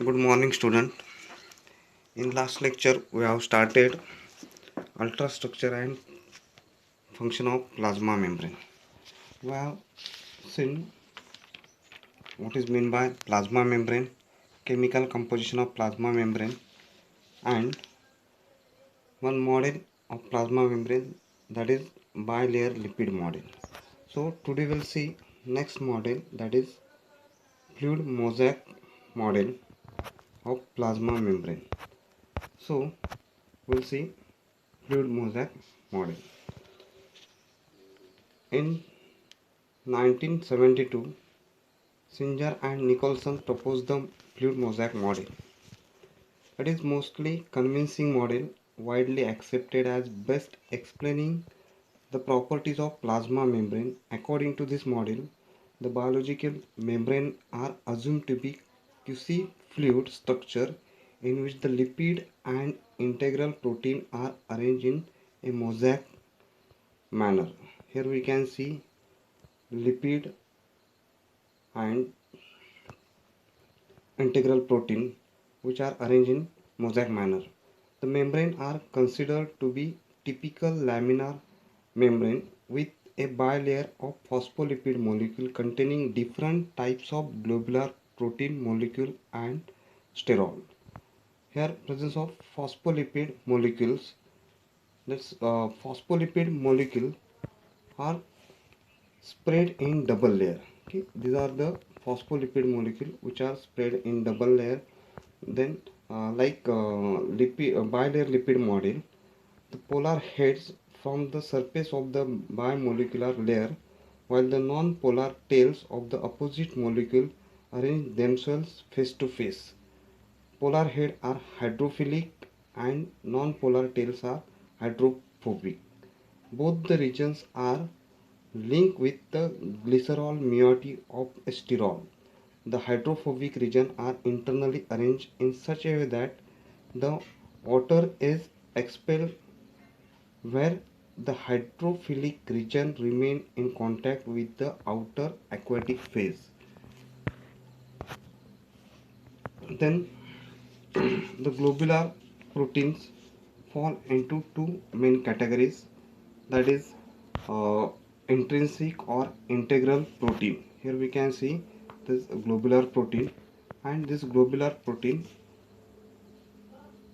Good morning, student. In last lecture, we have started ultrastructure and function of plasma membrane. We have seen what is meant by plasma membrane, chemical composition of plasma membrane, and one model of plasma membrane, that is bilayer lipid model. So today we'll see next model, that is fluid mosaic model of plasma membrane. So we'll see fluid mosaic model. In 1972, Singer and Nicholson proposed the fluid mosaic model. It is mostly convincing model, widely accepted as best explaining the properties of plasma membrane. According to this model, the biological membrane are assumed to be quasi-fluid structure in which the lipid and integral protein are arranged in a mosaic manner. Here we can see lipid and integral protein which are arranged in mosaic manner. The membrane are considered to be typical laminar membrane with a bilayer of phospholipid molecule containing different types of globular protein molecule and sterol. Here presence of phospholipid molecules, that's phospholipid molecule are spread in double layer. Okay, these are the phospholipid molecule which are spread in double layer. Then bilayer lipid model, the polar heads from the surface of the bimolecular layer, while the non-polar tails of the opposite molecule arrange themselves face to face. Polar heads are hydrophilic and non-polar tails are hydrophobic. Both the regions are linked with the glycerol moiety of sterol. The hydrophobic region are internally arranged in such a way that the water is expelled, where the hydrophilic region remain in contact with the outer aquatic phase. Then the globular proteins fall into two main categories, that is uh, intrinsic or integral protein. Here we can see this globular protein, and this globular protein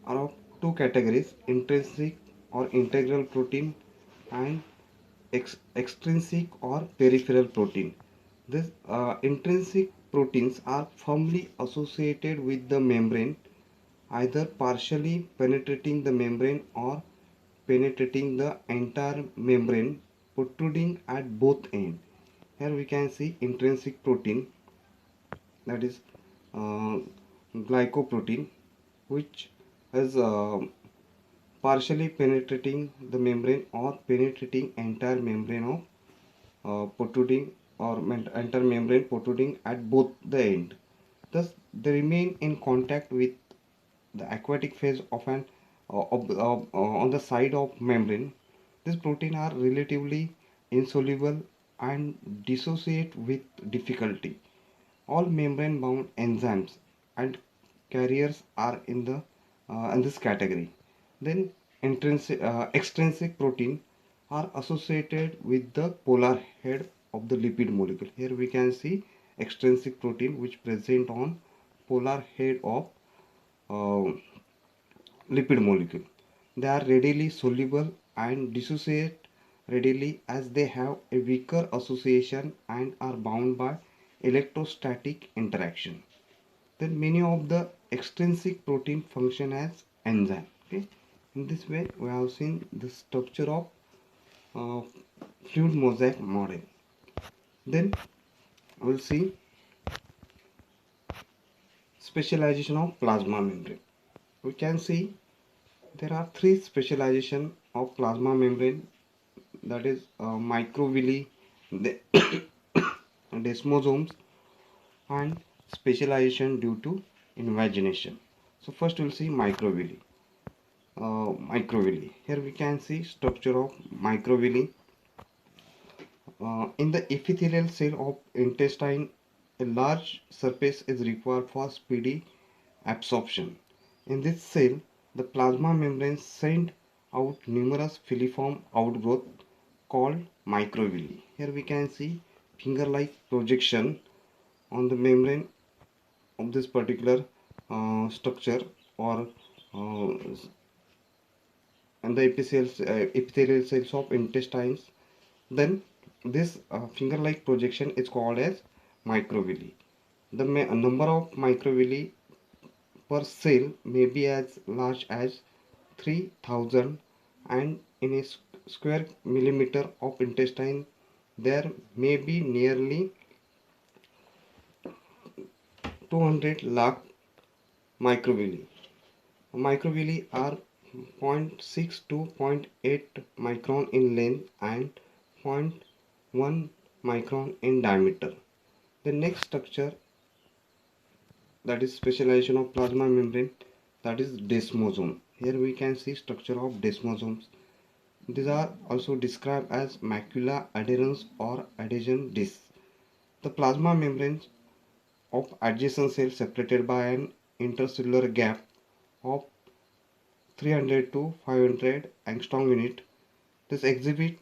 are of two categories, intrinsic or integral protein and extrinsic or peripheral protein. These intrinsic proteins are firmly associated with the membrane, either partially penetrating the membrane or penetrating the entire membrane, protruding at both ends. Here we can see intrinsic protein, that is uh, glycoprotein, which is partially penetrating the membrane or penetrating entire membrane of protruding or entire membrane protruding at both the end. Thus, they remain in contact with the aquatic phase of an on the side of membrane. These proteins are relatively insoluble and dissociate with difficulty. All membrane bound enzymes and carriers are in this category. Then extrinsic protein are associated with the polar head of the lipid molecule. Here we can see extrinsic protein which present on polar head of uh, lipid molecule. They are readily soluble and dissociate readily as they have a weaker association and are bound by electrostatic interaction. Then many of the extrinsic protein function as enzyme. Okay, in this way we have seen the structure of uh, fluid mosaic model. Then we'll see specialization of plasma membrane. We can see there are three specialization of plasma membrane, that is microvilli, the desmosomes, and specialization due to invagination. So first we'll see microvilli. Microvilli. Here we can see structure of microvilli. In the epithelial cell of intestine, a large surface is required for speedy absorption. In this cell, the plasma membrane send out numerous filiform outgrowth called microvilli. Here we can see finger-like projection on the membrane of this particular structure, or uh, and the epithelial cells of intestines. Then this finger-like projection is called as microvilli. The number of microvilli per cell may be as large as 3000, and in a square millimeter of intestine there may be nearly 200 lakh microvilli. Microvilli are zero point 0.6 to zero point 0.8 micron in length and 0.1 micron in diameter. The next structure, that is specialization of plasma membrane, that is desmosome. Here we can see structure of desmosomes. These are also described as macula adherens or adhesion discs. The plasma membranes of adjacent cells separated by an intercellular gap of 300 to 500 angstrom unit. This exhibit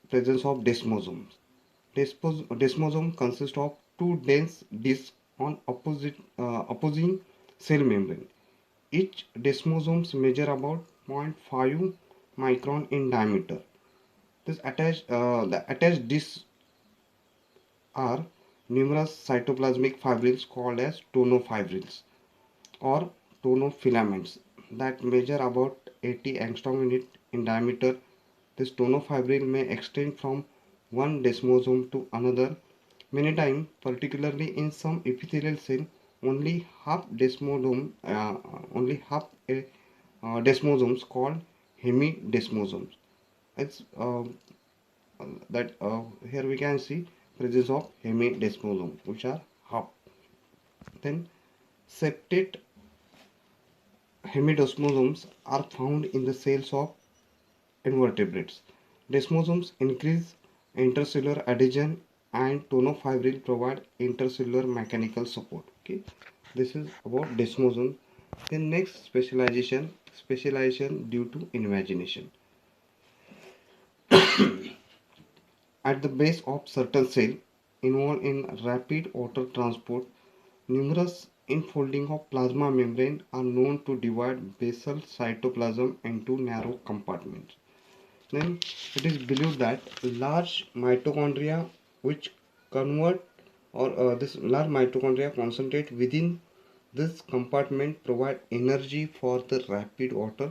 presence of desmosomes. Desmosome consists of two dense discs on opposing cell membrane. Each desmosomes measure about 0.5 micron in diameter. The attached discs are numerous cytoplasmic fibrils called as tonofibrils or tonofilaments that measure about 80 angstrom unit in diameter. This tonofibril may extend from one desmosome to another. Many times, particularly in some epithelial cell, only half desmosome, desmosomes called hemidesmosomes. It's that here we can see presence of hemidesmosome, which are half. Then septate hemidesmosomes are found in the cells of invertebrates. Desmosomes increase intercellular adhesion and tonofibril provide intercellular mechanical support. Okay, this is about desmosome. Then next specialization due to invagination. At the base of certain cell involved in rapid water transport, numerous infolding of plasma membrane are known to divide basal cytoplasm into narrow compartments. Then it is believed that large mitochondria which convert or this large mitochondria concentrate within this compartment provide energy for the rapid water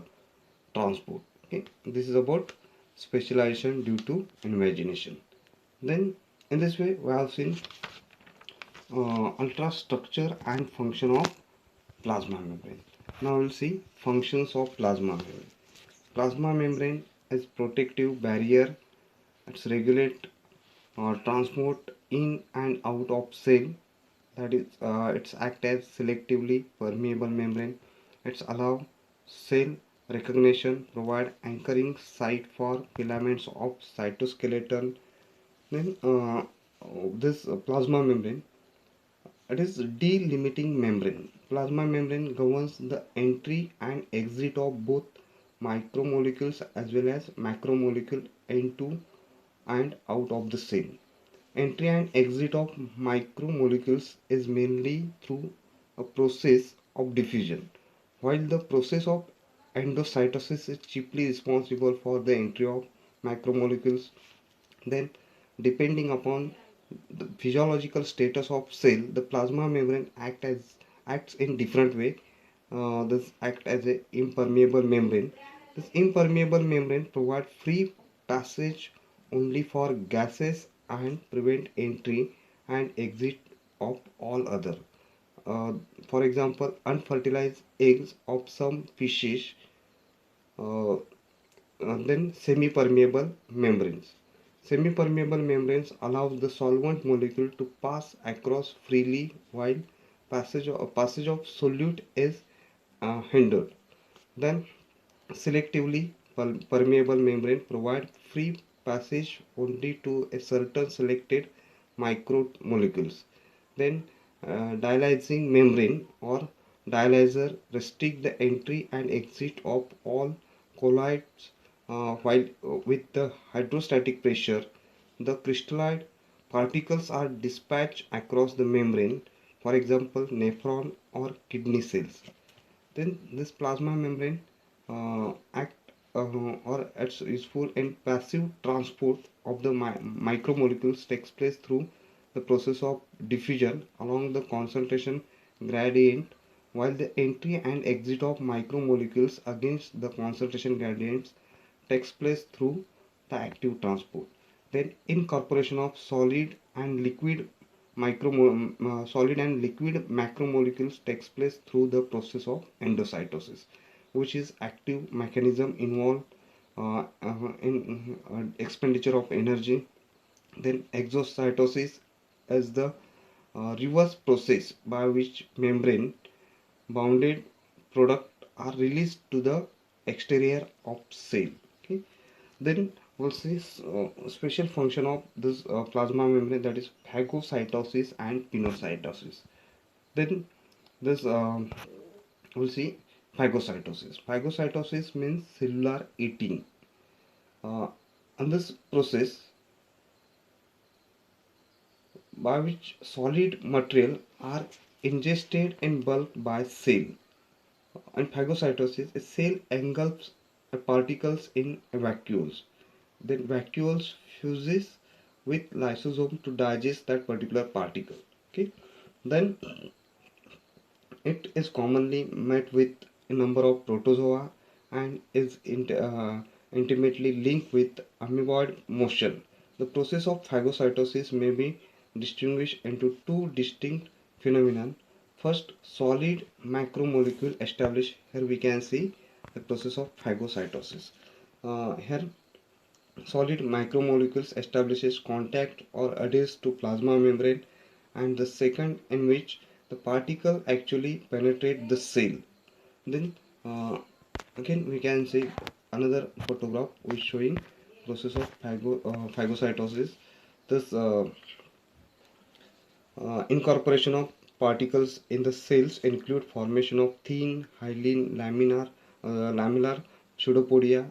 transport. Okay, this is about specialization due to invagination. Then in this way we have seen ultrastructure and function of plasma membrane. Now we'll see functions of plasma membrane. Plasma membrane is protective barrier. It's regulate transport in and out of cell. That is, it's act as selectively permeable membrane. It's allow cell recognition, provide anchoring site for filaments of cytoskeleton. Then this plasma membrane, it is delimiting membrane. Plasma membrane governs the entry and exit of both micromolecules as well as macromolecule into and out of the cell. Entry and exit of micromolecules is mainly through a process of diffusion, while the process of endocytosis is chiefly responsible for the entry of macromolecules. Then, depending upon the physiological status of cell, the plasma membrane acts in different way. This act as a impermeable membrane. This impermeable membrane provide free passage only for gases and prevent entry and exit of all other. Uh, for example, unfertilized eggs of some fishes. Uh, then semi-permeable membranes. Semi-permeable membranes allow the solvent molecule to pass across freely while passage of solute is hindered. Then selectively permeable membrane provide free passage only to a certain selected micromolecules. Then dialyzing membrane or dialyzer restrict the entry and exit of all colloids while with the hydrostatic pressure, the crystalloid particles are dispatched across the membrane, for example, nephron or kidney cells. Then this plasma membrane act or it's useful in passive transport of the micromolecules takes place through the process of diffusion along the concentration gradient, while the entry and exit of micromolecules against the concentration gradients takes place through the active transport. Then incorporation of solid and liquid macromolecules takes place through the process of endocytosis, which is active mechanism involved in expenditure of energy. Then exocytosis is the reverse process by which membrane bounded product are released to the exterior of cell. Okay. Then we'll see special function of this plasma membrane, that is phagocytosis and pinocytosis. Then this we'll see phagocytosis. Phagocytosis means cellular eating. And this process by which solid material are ingested in bulk by cell. And phagocytosis, a cell engulfs particles in vacuoles. Then vacuoles fuses with lysosome to digest that particular particle. Okay. Then it is commonly met with a number of protozoa and is intimately linked with amoeboid motion. The process of phagocytosis may be distinguished into two distinct phenomena. First, solid macromolecule established. Here we can see the process of phagocytosis. Here solid macromolecules establishes contact or adheres to plasma membrane, and the second in which the particle actually penetrate the cell. Then again we can see another photograph which showing process of phagocytosis. This incorporation of particles in the cells include formation of thin, highly lamellar pseudopodia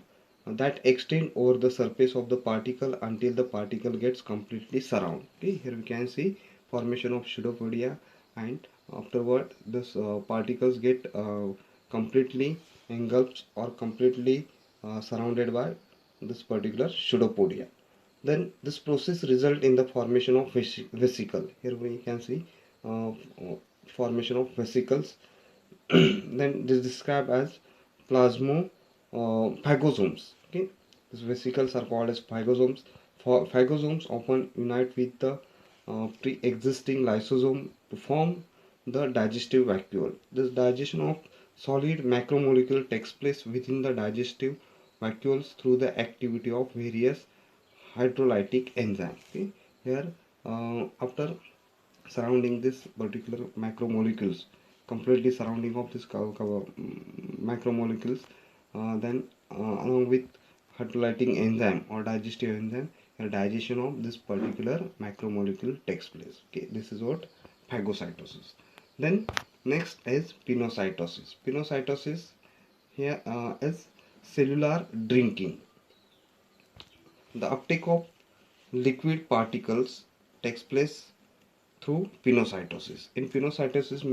that extend over the surface of the particle until the particle gets completely surrounded. Okay, here we can see formation of pseudopodia, and afterward this particles get completely engulfed or completely surrounded by this particular pseudopodia. Then this process result in the formation of vesicle. Here we can see uh, formation of vesicles. Then this is described as phagosomes. Okay, these vesicles are called as phagosomes. For phagosomes often unite with the pre-existing lysosome to form the digestive vacuole. This digestion of solid macromolecule takes place within the digestive vacuoles through the activity of various hydrolytic enzyme. Okay, here after surrounding this particular macromolecules, completely surrounding of this macromolecules, then along with hydrolytic enzyme or digestive enzyme, the digestion of this particular macromolecule takes place. Okay, this is what phagocytosis. Then next is pinocytosis. Pinocytosis here is cellular drinking. The uptake of liquid particles takes place through pinocytosis. In pinocytosis,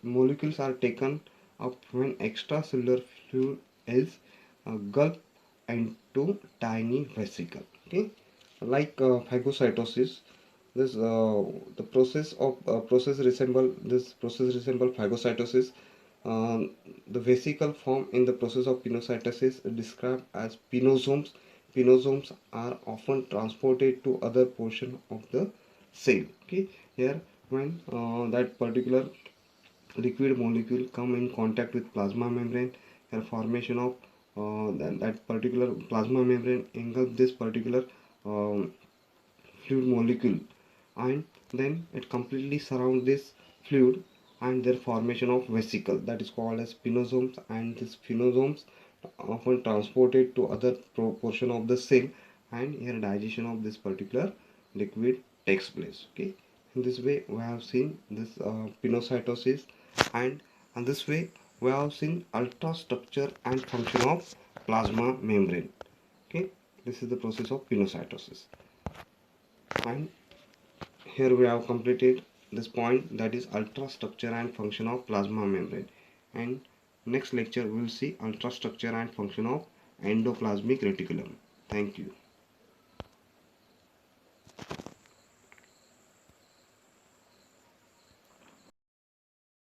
molecules are taken up when extracellular fluid is gulped into tiny vesicle. Okay, like phagocytosis, this the process resemble phagocytosis. The vesicle formed in the process of pinocytosis is described as pinosomes. Pinosomes are often transported to other portion of the cell. Okay, here when that particular liquid molecule come in contact with plasma membrane, the formation of that particular plasma membrane engulf this particular um, fluid molecule, and then it completely surround this fluid, and their formation of vesicle, that is called as pinosomes, and these pinosomes often transported to other portion of the cell, and here digestion of this particular liquid takes place. Okay, in this way we have seen this pinocytosis. And And this way we have seen ultrastructure and function of plasma membrane. Okay, this is the process of pinocytosis. And here we have completed this point, that is ultrastructure and function of plasma membrane. And next lecture we will see ultrastructure and function of endoplasmic reticulum. Thank you.